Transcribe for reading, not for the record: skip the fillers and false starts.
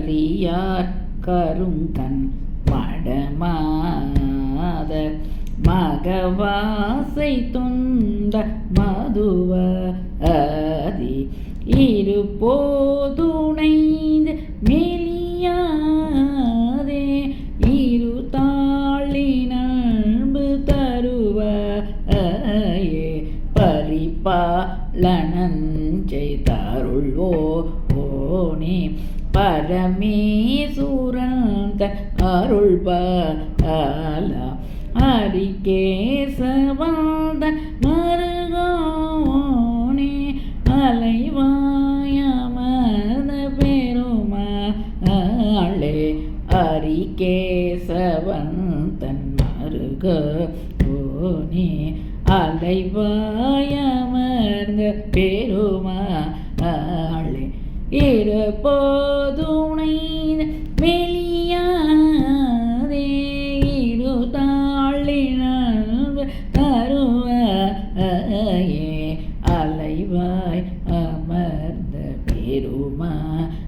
கரியார் கருங்கண் மடமாத மகவாசை துண்ட மதுவ அதி இருபோதுணைந்து மெலியாதே இரு தாளினன்பு தருவ பரிபாலனஞ்செய்தருள்வோனே பரமேசுரந்த அருள்பால ஹரிகேசவந்தன் மருகோனே அலைவாயமர்ந்த பெருமாளே ஹரிகேசவந்தன் மருகோனே அலைவாயமர்ந்த பெருமாளே இருபோதுணை மெலியாதே இரு தாளினன்பு தருவாயே அலைவாய் அமர்ந்த பெருமாளே